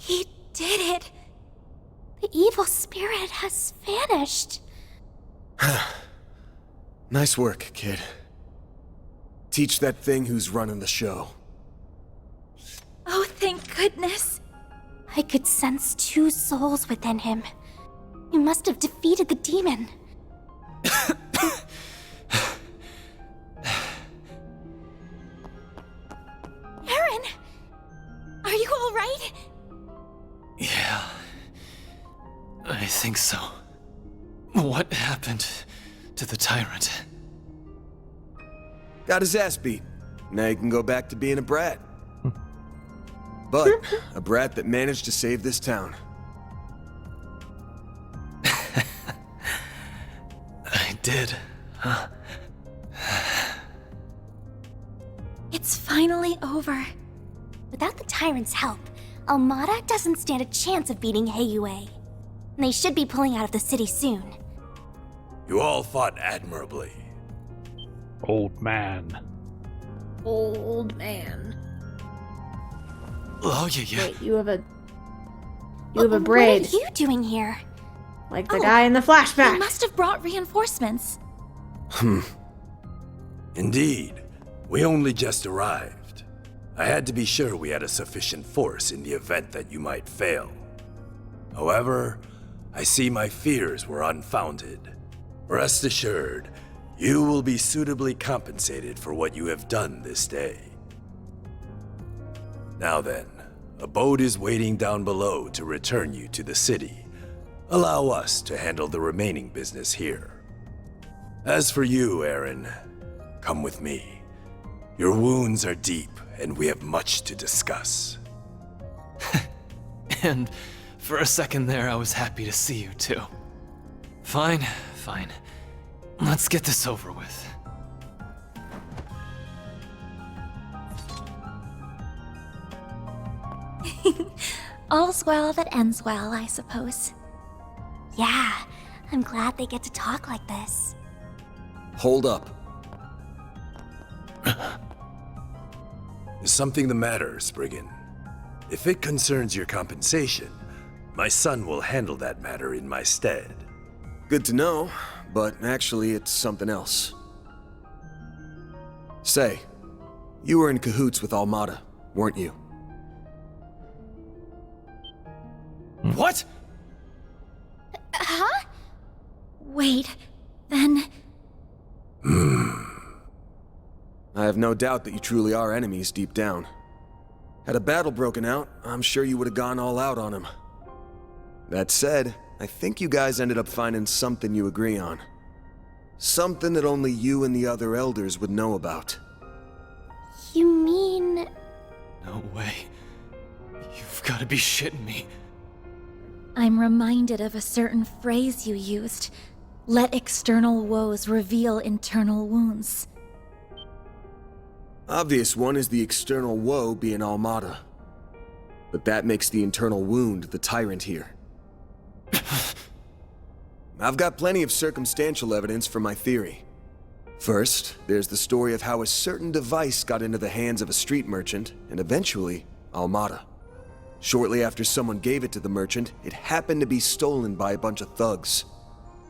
He did it. The evil spirit has vanished. Nice work, kid. Teach that thing who's running the show. Oh, thank goodness. I could sense 2 souls within him. You must have defeated the demon. Aaron! Are you alright? Yeah, I think so. What happened to the tyrant? Got his ass beat. Now he can go back to being a brat. But a brat that managed to save this town. I did, huh? It's finally over. Without the tyrant's help, Almada doesn't stand a chance of beating Heiyue. They should be pulling out of the city soon. You all fought admirably. Old man. Old man. Oh, yeah. Wait, you have a What braid. are you doing here? Like the guy in the flashback. They must have brought reinforcements. Indeed. We only just arrived. I had to be sure we had a sufficient force in the event that you might fail. However, I see my fears were unfounded. Rest assured, you will be suitably compensated for what you have done this day. Now then, a boat is waiting down below to return you to the city. Allow us to handle the remaining business here. As for you, Aaron, come with me. Your wounds are deep, and we have much to discuss. And for a second there, I was happy to see you too. Fine. Let's get this over with. All's well that ends well, I suppose. Yeah, I'm glad they get to talk like this. Hold up. Is something the matter, Spriggan? If it concerns your compensation, my son will handle that matter in my stead. Good to know, but actually it's something else. Say, you were in cahoots with Almada, weren't you? What? Huh? Wait, then... I have no doubt that you truly are enemies deep down. Had a battle broken out, I'm sure you would have gone all out on him. That said, I think you guys ended up finding something you agree on. Something that only you and the other elders would know about. You mean... No way. You've got to be shitting me. I'm reminded of a certain phrase you used. Let external woes reveal internal wounds. Obvious one is the external woe being Almada. But that makes the internal wound the tyrant here. I've got plenty of circumstantial evidence for my theory. First, there's the story of how a certain device got into the hands of a street merchant, and eventually, Almada. Shortly after someone gave it to the merchant, it happened to be stolen by a bunch of thugs.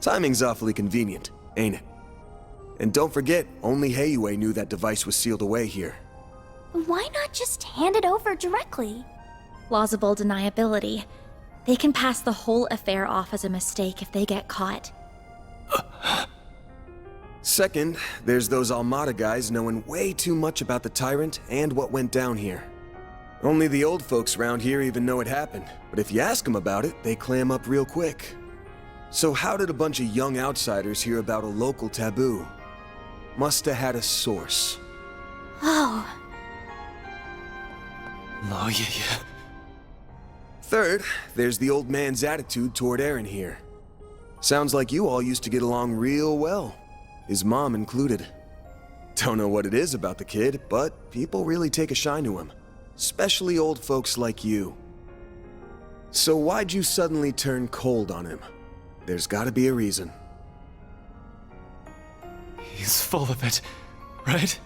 Timing's awfully convenient, ain't it? And don't forget, only Heiyue knew that device was sealed away here. Why not just hand it over directly? Plausible deniability. They can pass the whole affair off as a mistake if they get caught. Second, there's those Almada guys knowing way too much about the tyrant and what went down here. Only the old folks around here even know it happened, but if you ask them about it, they clam up real quick. So how did a bunch of young outsiders hear about a local taboo? Must have had a source. Oh. Oh, yeah. Third, there's the old man's attitude toward Aaron here. Sounds like you all used to get along real well, his mom included. Don't know what it is about the kid, but people really take a shine to him, especially old folks like you. So why'd you suddenly turn cold on him? There's gotta be a reason. He's full of it, right?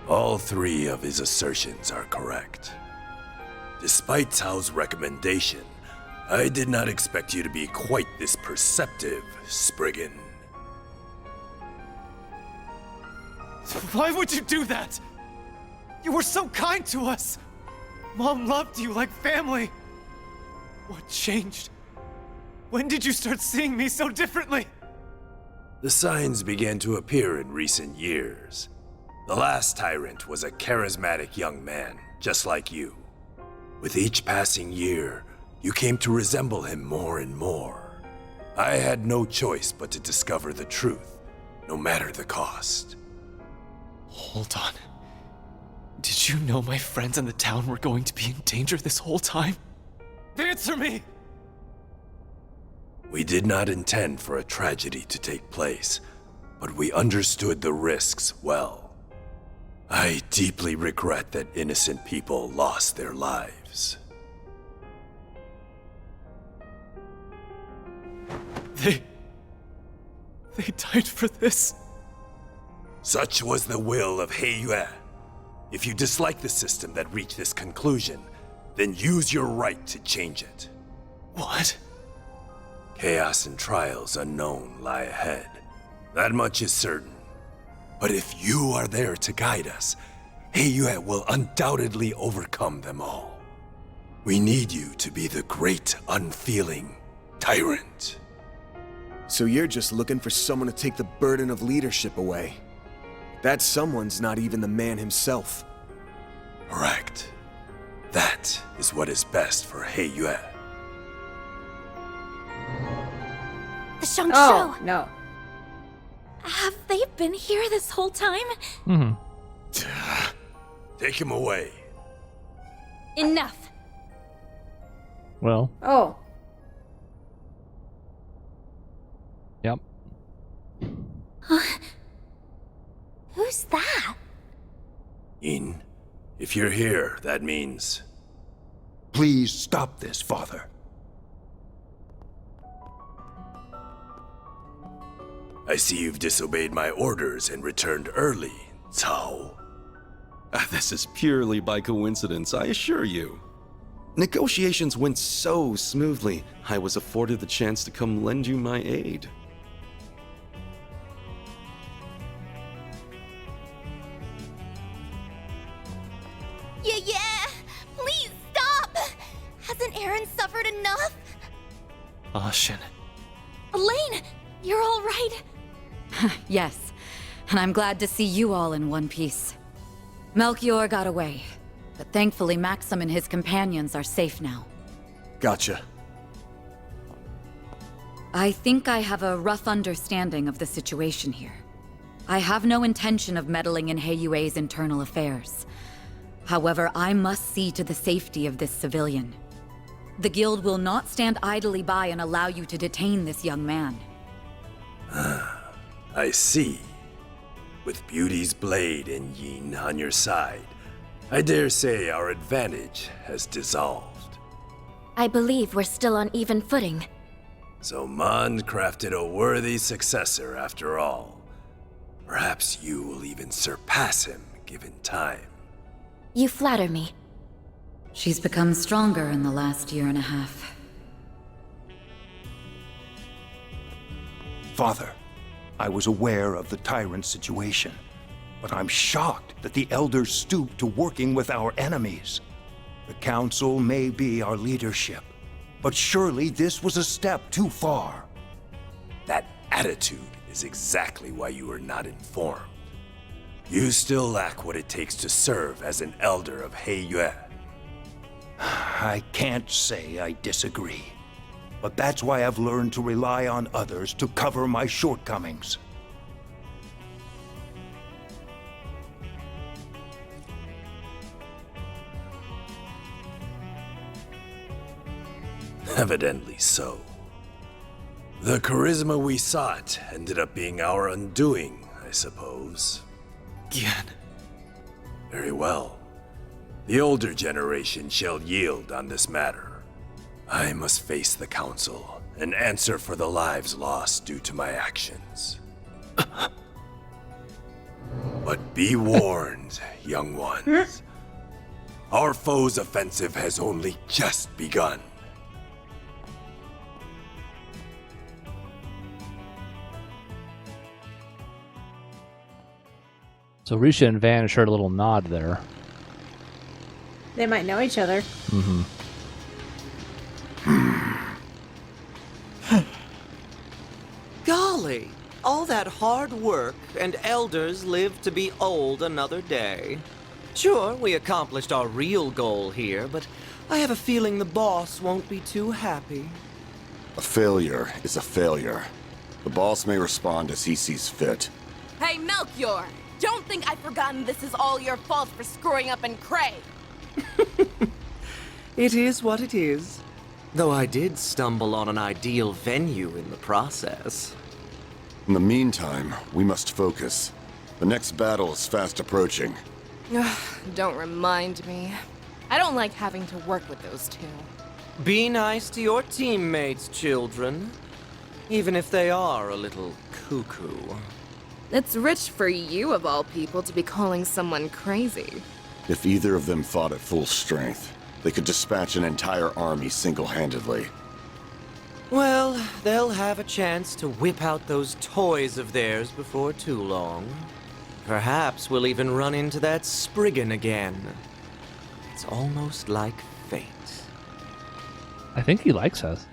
All 3 of his assertions are correct. Despite Tao's recommendation, I did not expect you to be quite this perceptive, Spriggan. Why would you do that? You were so kind to us. Mom loved you like family. What changed? When did you start seeing me so differently? The signs began to appear in recent years. The last tyrant was a charismatic young man, just like you. With each passing year, you came to resemble him more and more. I had no choice but to discover the truth, no matter the cost. Hold on. Did you know my friends in the town were going to be in danger this whole time? Answer me! We did not intend for a tragedy to take place, but we understood the risks well. I deeply regret that innocent people lost their lives. They died for this? Such was the will of Heiyue. If you dislike the system that reached this conclusion, then use your right to change it. What? Chaos and trials unknown lie ahead. That much is certain. But if you are there to guide us, Heiyue will undoubtedly overcome them all. We need you to be the great, unfeeling tyrant. So you're just looking for someone to take the burden of leadership away. That someone's not even the man himself. Correct. That is what is best for Heiyue. The Shang Oh, no. Have they been here this whole time? Take him away. Enough. Well, Oh. yep. Who's that? Yin, if you're here, that means... Please stop this, Father. I see you've disobeyed my orders and returned early, Cao. This is purely by coincidence, I assure you. Negotiations went so smoothly, I was afforded the chance to come lend you my aid. Yeah. Please stop. Hasn't Aaron suffered enough? Ashin. Elaine, you're all right? Yes, and I'm glad to see you all in one piece. Melchior got away, but thankfully Maxim and his companions are safe now. Gotcha. I think I have a rough understanding of the situation here. I have no intention of meddling in Heiyue's internal affairs. However, I must see to the safety of this civilian. The guild will not stand idly by and allow you to detain this young man. I see. With Beauty's blade and Yin on your side, I dare say our advantage has dissolved. I believe we're still on even footing. So Mond crafted a worthy successor after all. Perhaps you will even surpass him, given time. You flatter me. She's become stronger in the last year and a half. Father, I was aware of the tyrant situation, but I'm shocked that the elders stooped to working with our enemies. The council may be our leadership, but surely this was a step too far. That attitude is exactly why you are not informed. You still lack what it takes to serve as an elder of Heiyue. I can't say I disagree, but that's why I've learned to rely on others to cover my shortcomings. Evidently so. The charisma we sought ended up being our undoing, I suppose. Gian. Very well. The older generation shall yield on this matter. I must face the council and answer for the lives lost due to my actions. But be warned, young ones. Our foe's offensive has only just begun. So Risha and Van shared a little nod there. They might know each other. Mm-hmm. Golly, all that hard work, and elders live to be old another day. Sure, we accomplished our real goal here, but I have a feeling the boss won't be too happy. A failure is a failure. The boss may respond as he sees fit. Hey, Melchior! Don't think I've forgotten this is all your fault for screwing up in Cray! It is what it is. Though I did stumble on an ideal venue in the process. In the meantime, we must focus. The next battle is fast approaching. Don't remind me. I don't like having to work with those two. Be nice to your teammates, children. Even if they are a little cuckoo. It's rich for you, of all people, to be calling someone crazy. If either of them fought at full strength, they could dispatch an entire army single-handedly. Well, they'll have a chance to whip out those toys of theirs before too long. Perhaps we'll even run into that Spriggan again. It's almost like fate. I think he likes us.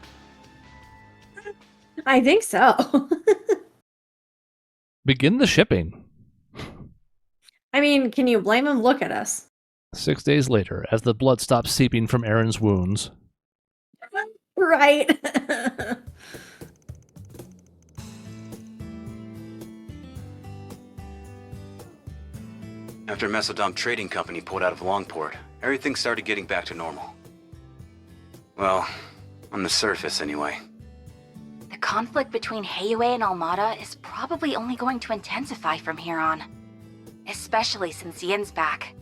I think so. Begin the shipping. I mean, can you blame him? Look at us. 6 days later, as the blood stops seeping from Aaron's wounds. Right. After Mesodom Trading Company pulled out of Longport, everything started getting back to normal. Well, on the surface anyway. The conflict between Heiyue and Almada is probably only going to intensify from here on. Especially since Yin's back.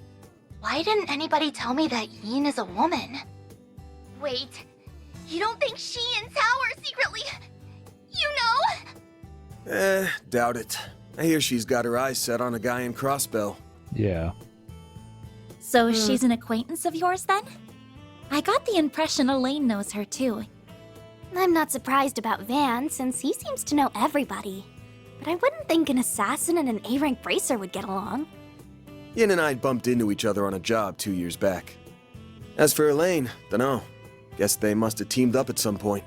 Why didn't anybody tell me that Yin is a woman? Wait, you don't think she and Tao are secretly... you know? Doubt it. I hear she's got her eyes set on a guy in Crossbell. Yeah. So she's an acquaintance of yours then? I got the impression Elaine knows her too. I'm not surprised about Van, since he seems to know everybody. But I wouldn't think an assassin and an A-rank bracer would get along. Yin and I bumped into each other on a job 2 years back. As for Elaine, dunno. Guess they must have teamed up at some point.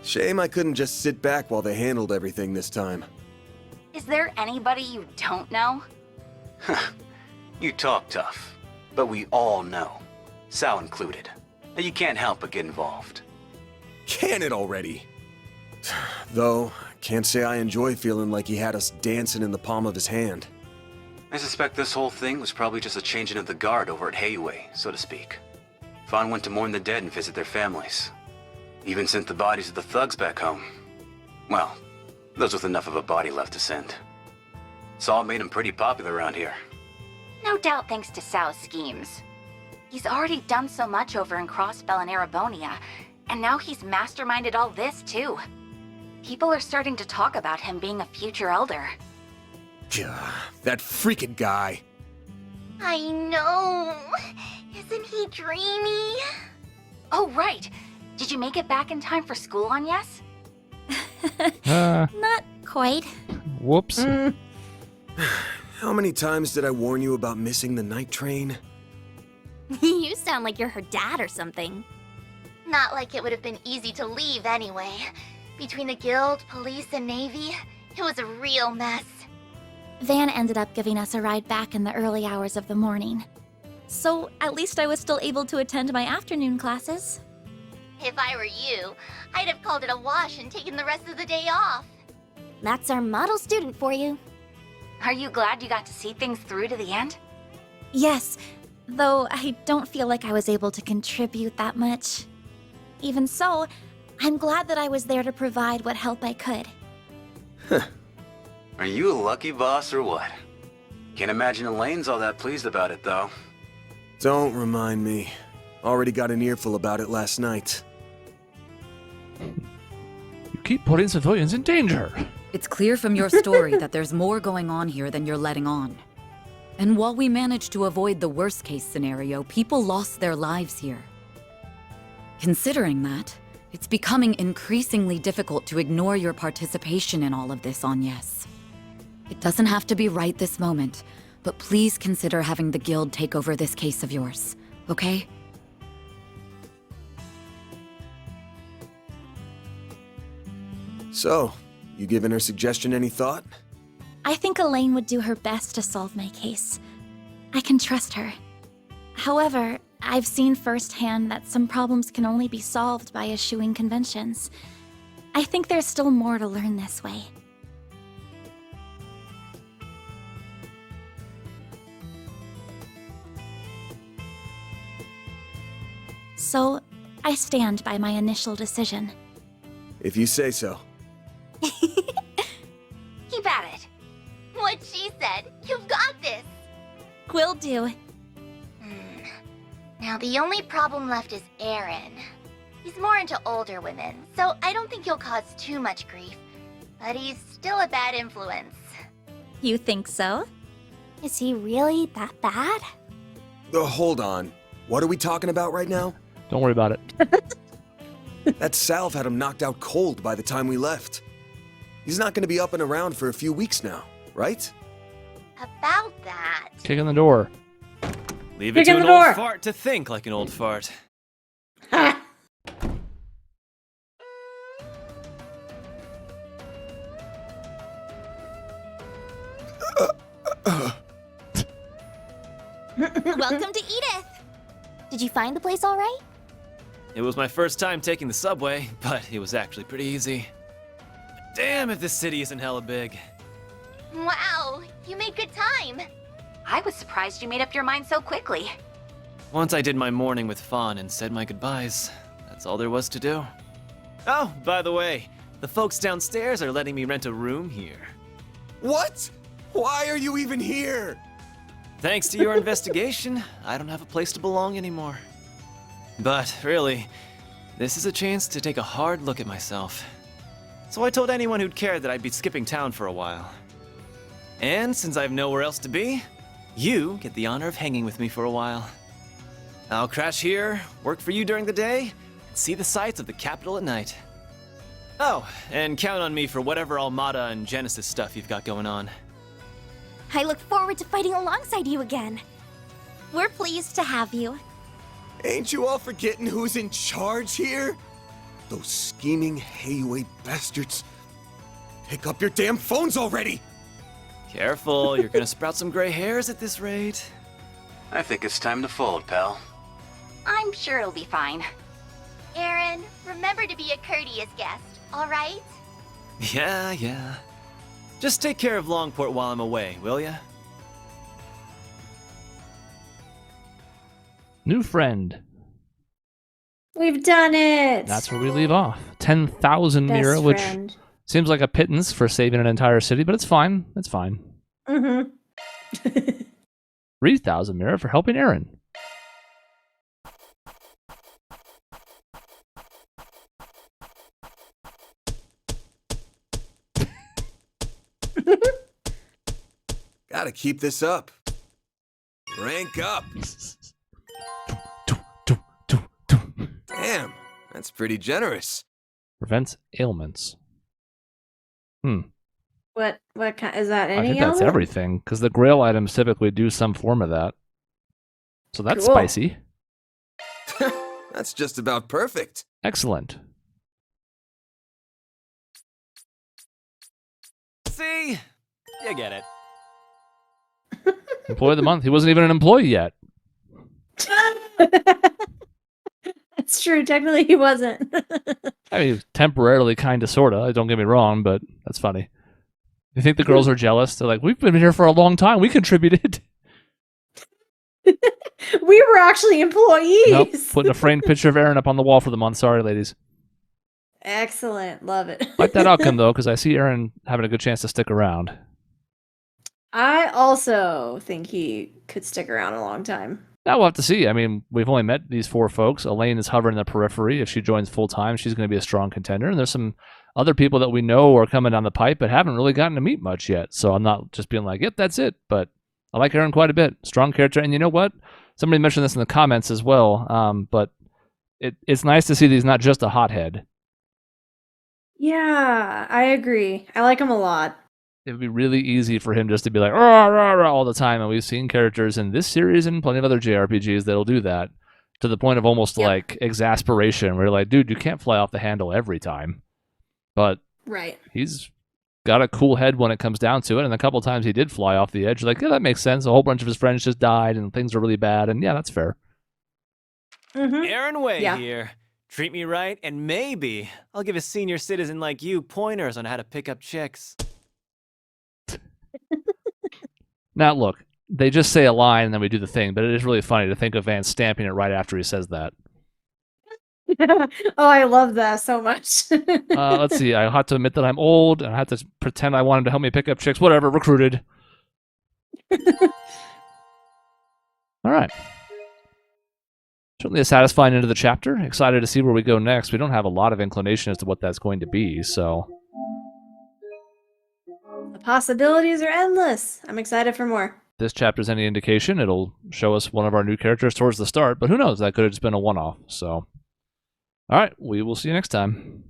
Shame I couldn't just sit back while they handled everything this time. Is there anybody you don't know? You talk tough, but we all know. Sal included. And you can't help but get involved. Can it already? Though, can't say I enjoy feeling like he had us dancing in the palm of his hand. I suspect this whole thing was probably just a changing of the guard over at Heiyue, so to speak. Fawn went to mourn the dead and visit their families. Even sent the bodies of the thugs back home. Well, those with enough of a body left to send. Saul made him pretty popular around here. No doubt thanks to Sal's schemes. He's already done so much over in Crossbell and Erebonia, and now he's masterminded all this too. People are starting to talk about him being a future elder. Gah, that freaking guy. I know. Isn't he dreamy? Oh, right. Did you make it back in time for school on Yes? Not quite. Whoops. How many times did I warn you about missing the night train? You sound like you're her dad or something. Not like it would have been easy to leave anyway. Between the guild, police, and navy, it was a real mess. Van ended up giving us a ride back in the early hours of the morning. So at least I was still able to attend my afternoon classes. If I were you, I'd have called it a wash and taken the rest of the day off. That's our model student for you. Are you glad you got to see things through to the end? Yes, though I don't feel like I was able to contribute that much. Even so, I'm glad that I was there to provide what help I could. Are you a lucky boss or what? Can't imagine Elaine's all that pleased about it, though. Don't remind me. Already got an earful about it last night. You keep putting civilians in danger. It's clear from your story that there's more going on here than you're letting on. And while we managed to avoid the worst-case scenario, people lost their lives here. Considering that, it's becoming increasingly difficult to ignore your participation in all of this, Agnes. It doesn't have to be right this moment, but please consider having the Guild take over this case of yours, okay? So, you giving her suggestion any thought? I think Elaine would do her best to solve my case. I can trust her. However, I've seen firsthand that some problems can only be solved by eschewing conventions. I think there's still more to learn this way. So, I stand by my initial decision. If you say so. Keep at it. What she said. You've got this. Will do. Now, the only problem left is Aaron. He's more into older women, so I don't think he'll cause too much grief. But he's still a bad influence. You think so? Is he really that bad? Hold on. What are we talking about right now? Don't worry about it. That salve had him knocked out cold by the time we left. He's not going to be up and around for a few weeks now, right? About that... Kick in the door. Leave it to an old fart to think like an old fart. Welcome to Edith! Did you find the place all right? It was my first time taking the subway, but it was actually pretty easy. Damn if this city isn't hella big. Wow, you made good time. I was surprised you made up your mind so quickly. Once I did my morning with Fawn and said my goodbyes, that's all there was to do. Oh, by the way, the folks downstairs are letting me rent a room here. What? Why are you even here? Thanks to your investigation, I don't have a place to belong anymore. But really, this is a chance to take a hard look at myself. So I told anyone who'd cared that I'd be skipping town for a while. And since I have nowhere else to be, you get the honor of hanging with me for a while. I'll crash here, work for you during the day, and see the sights of the capital at night. Oh, and count on me for whatever Armada and Genesis stuff you've got going on. I look forward to fighting alongside you again. We're pleased to have you. Ain't you all forgetting who's in charge here? Those scheming Hayway bastards. Pick up your damn phones already! Careful, you're gonna sprout some gray hairs at this rate. I think it's time to fold, pal. I'm sure it'll be fine. Aaron, remember to be a courteous guest, alright? Yeah. Just take care of Longport while I'm away, will ya? New friend. We've done it. That's where we leave off. 10,000 Mira, which seems like a pittance for saving an entire city, but it's fine. It's fine. Mm-hmm. 3,000 Mira for helping Aaron. Gotta keep this up. Rank up. Damn, that's pretty generous. Prevents ailments. What kind is that? Any I think that's element? everything, because the Grail items typically do some form of that. So that's Cool. spicy. That's just about perfect. Excellent. See? You get it. Employee of the month. He wasn't even an employee yet. It's true. Technically, he wasn't. I mean, temporarily, kind of, sort of. Don't get me wrong, but that's funny. You think the girls are jealous? They're like, we've been here for a long time. We contributed. We were actually employees. Nope. Putting a framed picture of Aaron up on the wall for the month. Sorry, ladies. Excellent. Love it. Like that outcome, though, because I see Aaron having a good chance to stick around. I also think he could stick around a long time. Now we'll have to see. I mean, we've only met these 4 folks. Elaine is hovering in the periphery. If she joins full-time, she's going to be a strong contender. And there's some other people that we know are coming down the pipe but haven't really gotten to meet much yet. So I'm not just being like, yep, that's it. But I like Aaron quite a bit. Strong character. And you know what? Somebody mentioned this in the comments as well, but it's nice to see that he's not just a hothead. Yeah, I agree. I like him a lot. It would be really easy for him just to be like, rah, rah, rah, all the time. And we've seen characters in this series and plenty of other JRPGs that'll do that to the point of almost like exasperation, where you're like, dude, you can't fly off the handle every time. But Right. he's got a cool head when it comes down to it. And a couple times he did fly off the edge. You're like, yeah, that makes sense. A whole bunch of his friends just died and things are really bad. And yeah, that's fair. Aaron Way Yeah. here. Treat me right, and maybe I'll give a senior citizen like you pointers on how to pick up chicks. Now, look, they just say a line and then we do the thing, but it is really funny to think of Vance stamping it right after he says that. Oh, I love that so much. Let's see. I have to admit that I'm old, and I have to pretend I wanted to help me pick up chicks. Whatever, recruited. All right. Certainly a satisfying end of the chapter. Excited to see where we go next. We don't have a lot of inclination as to what that's going to be, so... The possibilities are endless. I'm excited for more. This chapter's any indication, it'll show us one of our new characters towards the start, but who knows? That could have just been a one-off, so... All right, we will see you next time.